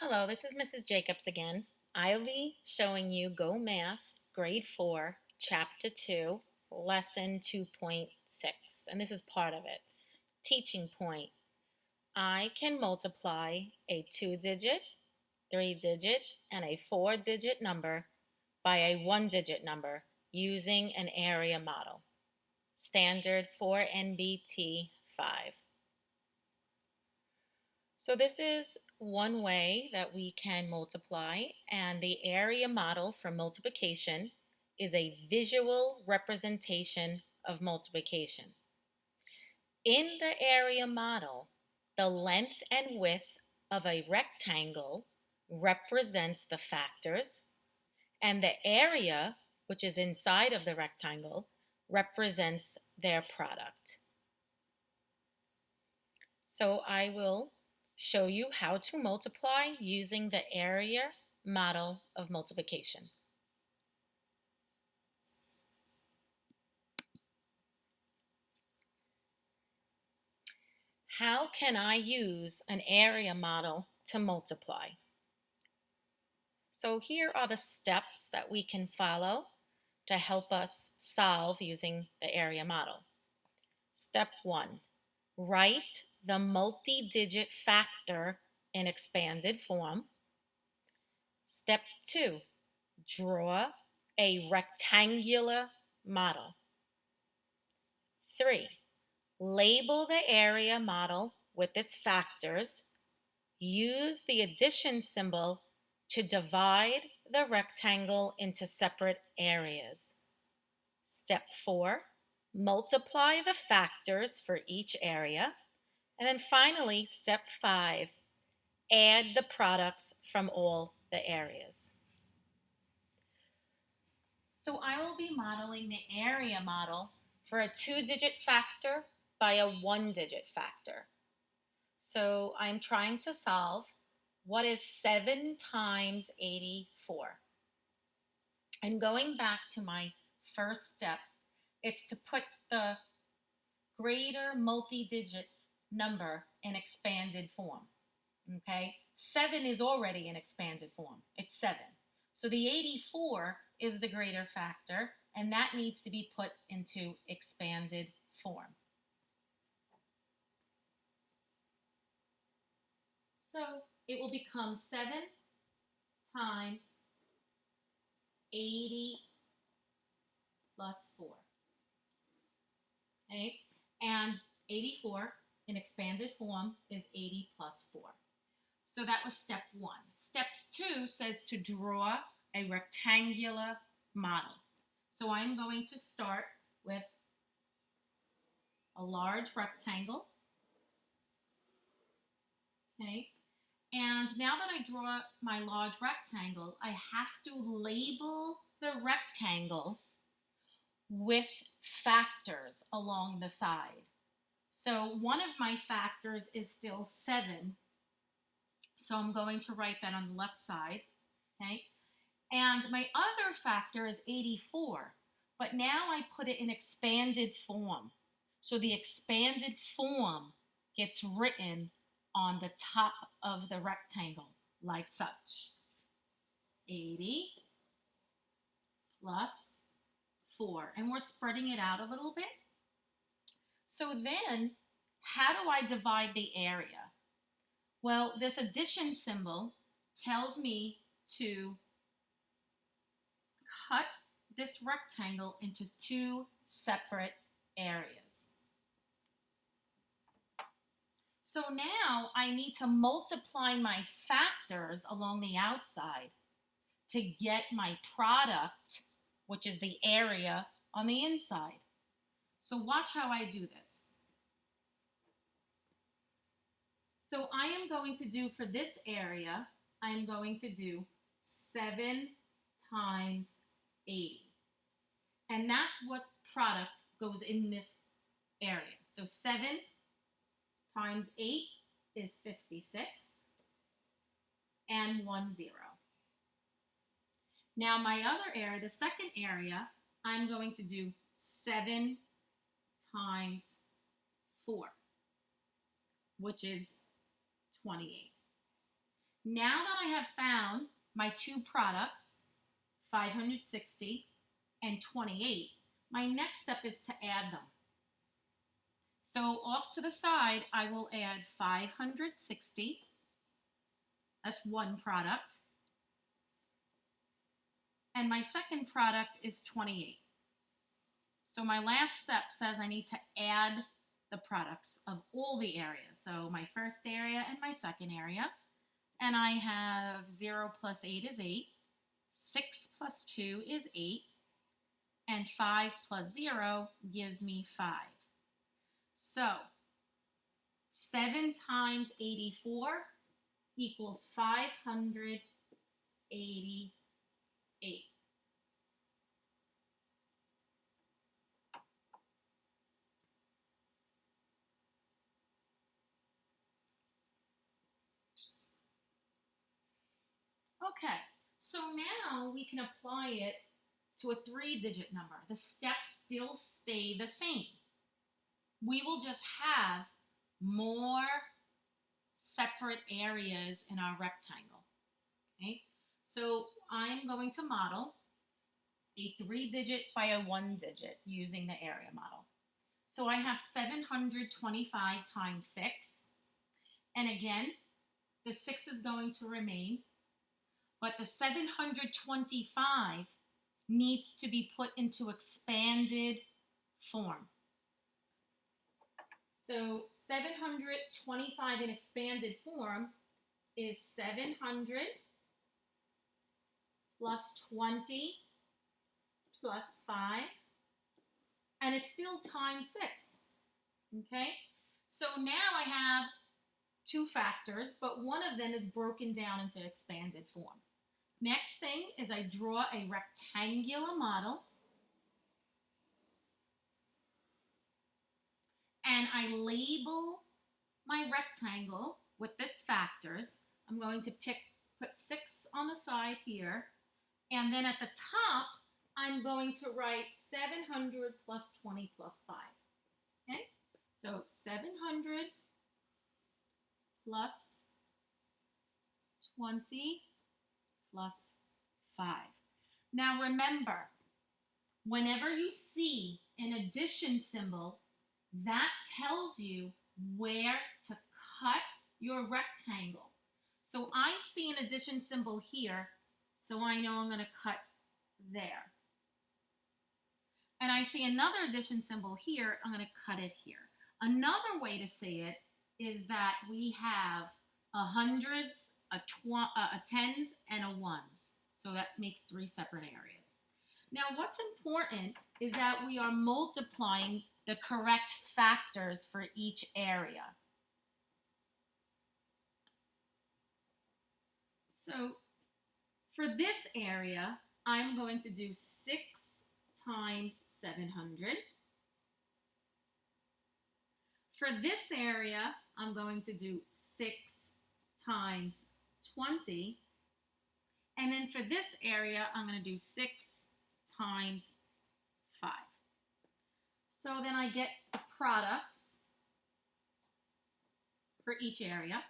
Hello, this is Mrs. Jacobs again. I'll be showing you Go Math, Grade 4, Chapter 2, Lesson 2.6, and this is part of it. Teaching point. I can multiply a 2-digit, 3-digit, and a 4-digit number by a 1-digit number using an area model. Standard 4.NBT.5. So this is one way that we can multiply, and the area model for multiplication is a visual representation of multiplication. In the area model, the length and width of a rectangle represents the factors, and the area, which is inside of the rectangle, represents their product. So I will show you how to multiply using the area model of multiplication. How can I use an area model to multiply? So here are the steps that we can follow to help us solve using the area model. Step 1, write the multi-digit factor in expanded form. Step 2, draw a rectangular model. 3, label the area model with its factors. Use the addition symbol to divide the rectangle into separate areas. Step 4, multiply the factors for each area. And then finally, step 5, add the products from all the areas. So I will be modeling the area model for a 2-digit factor by a 1-digit factor. So I'm trying to solve what is 7 times 84. And going back to my first step, it's to put the greater multi-digit number in expanded form. Okay? 7 is already in expanded form. It's 7. So the 84 is the greater factor, and that needs to be put into expanded form. So it will become 7 times 80 plus 4. Okay? And 84 in expanded form is 80 plus 4. So that was step 1. Step 2 says to draw a rectangular model. So I'm going to start with a large rectangle. Okay? And now that I draw my large rectangle, I have to label the rectangle with factors along the side. So one of my factors is still 7. So I'm going to write that on the left side. Okay? And my other factor is 84. But now I put it in expanded form. So the expanded form gets written on the top of the rectangle, like such. 80 plus 4. And we're spreading it out a little bit. So then, how do I divide the area? Well, this addition symbol tells me to cut this rectangle into 2 separate areas. So now I need to multiply my factors along the outside to get my product, which is the area on the inside. So watch how I do this. So I am going to do for this area, I am going to do 7 times 80. And that's what product goes in this area. So 7 times 8 is 56, and 1 0. Now my other area, the second area, I'm going to do 7 times 4, which is 28. Now that I have found my two products, 560 and 28, my next step is to add them. So off to the side, I will add 560. That's one product. And my second product is 28. So my last step says I need to add the products of all the areas. So my first area and my second area. And I have 0 plus 8 is 8. 6 plus 2 is 8. And 5 plus 0 gives me 5. So 7 times 84 equals 588. Okay, so now we can apply it to a 3-digit number. The steps still stay the same. We will just have more separate areas in our rectangle. Okay, so I'm going to model a 3-digit by a 1-digit using the area model. So I have 725 times 6. And again, the 6 is going to remain, but the 725 needs to be put into expanded form. So 725 in expanded form is 700 plus 20 plus 5, and it's still times 6. Okay, so now I have two factors, but one of them is broken down into expanded form. Next thing is I draw a rectangular model, and I label my rectangle with the factors. I'm going to put 6 on the side here, and then at the top, I'm going to write 700 plus 20 plus 5. Okay, so 700 plus 20 plus 5. Now remember, whenever you see an addition symbol, that tells you where to cut your rectangle. So I see an addition symbol here, so I know I'm going to cut there. And I see another addition symbol here, I'm going to cut it here. Another way to say it is that we have a hundreds, a tens, and a ones. So that makes 3 separate areas. Now what's important is that we are multiplying the correct factors for each area. So for this area, I'm going to do 6 times 700. For this area, I'm going to do 6 times 20. And then for this area, I'm going to do 6 times 5. So then I get the products for each area.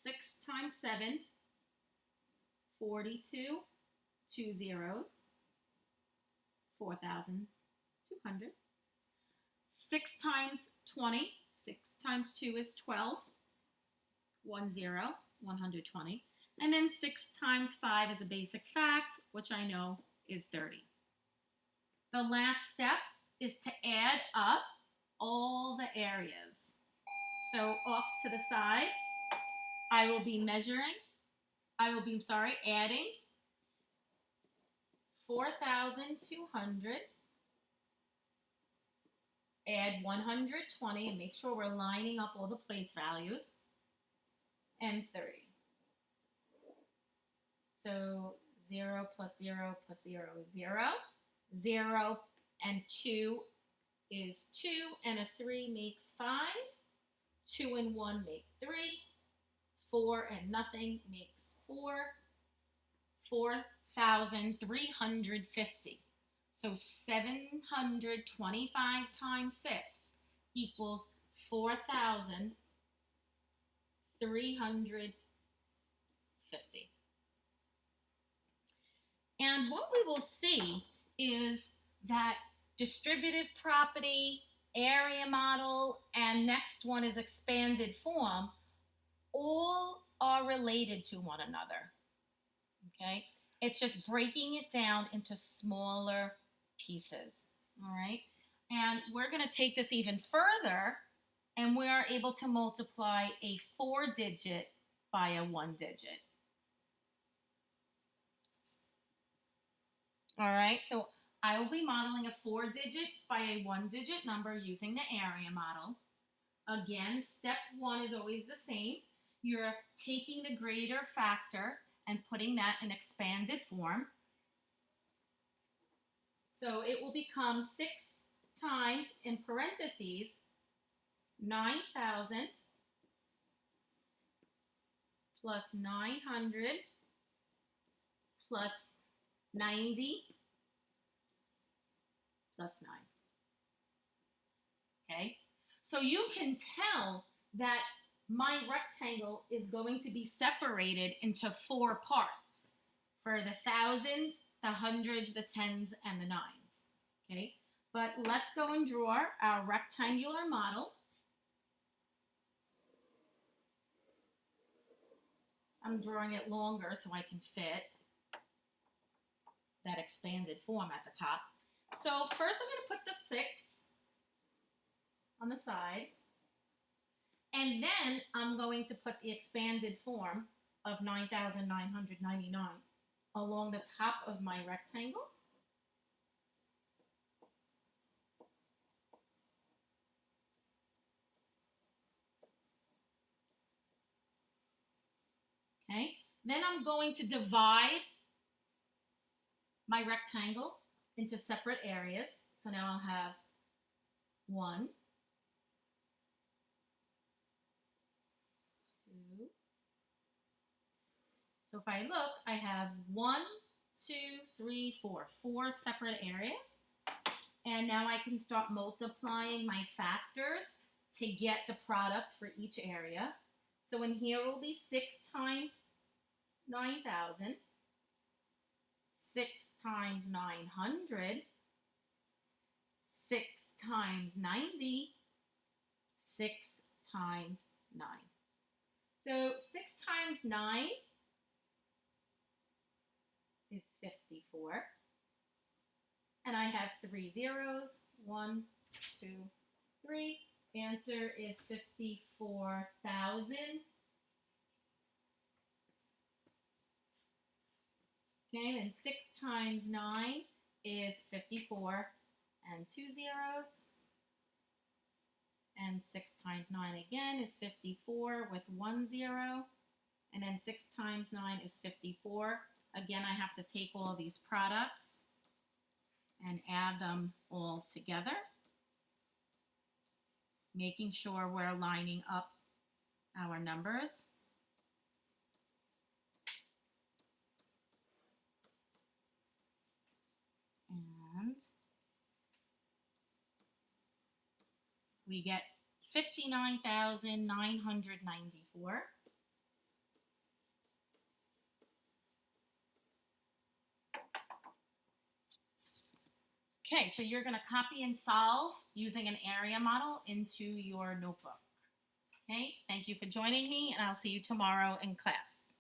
6 times 7, 42, 2 zeros, 4,200. 6 times 20, 6 times 2 is 12, 1 0, 120. And then 6 times 5 is a basic fact, which I know is 30. The last step is to add up all the areas. So off to the side, I will be adding 4,200, add 120, and make sure we're lining up all the place values, and 30. So 0 plus 0 plus 0 is 0. 0 and 2 is 2, and a 3 makes 5. 2 and 1 make 3. 4 and nothing makes 4. 4,350. So 725 times 6 equals 4,350. 50. And what we will see is that distributive property, area model, and next one is expanded form, all are related to one another. Okay? It's just breaking it down into smaller pieces. All right? And we're going to take this even further, and we are able to multiply a 4-digit by a 1-digit. All right, so I will be modeling a 4-digit by a 1-digit number using the area model. Again, step 1 is always the same. You're taking the greater factor and putting that in expanded form. So it will become 6 times, in parentheses, 9,000 plus 900 plus 90 plus 9. Okay? So you can tell that my rectangle is going to be separated into 4 parts for the thousands, the hundreds, the tens, and the nines. Okay? But let's go and draw our rectangular model. I'm drawing it longer so I can fit that expanded form at the top. So first I'm going to put the 6 on the side. And then I'm going to put the expanded form of 9,999 along the top of my rectangle. Okay, then I'm going to divide my rectangle into separate areas. So now I'll have 1, 2. So if I look, I have 1, 2, 3, 4, 4 separate areas. And now I can start multiplying my factors to get the product for each area. So in here will be 6 times 9,000, 6 times 900, 6 times 90, 6 times 9. So 6 times 9 is 54. And I have 3 zeros. 1, 2, 3. Answer is 54,000. Okay, then 6 times 9 is 54 and 2 zeros. And 6 times 9 again is 54 with 1 0. And then 6 times 9 is 54. Again, I have to take all these products and add them all together, making sure we're lining up our numbers. And we get 59,994. Okay, so you're going to copy and solve using an area model into your notebook. Okay, thank you for joining me, and I'll see you tomorrow in class.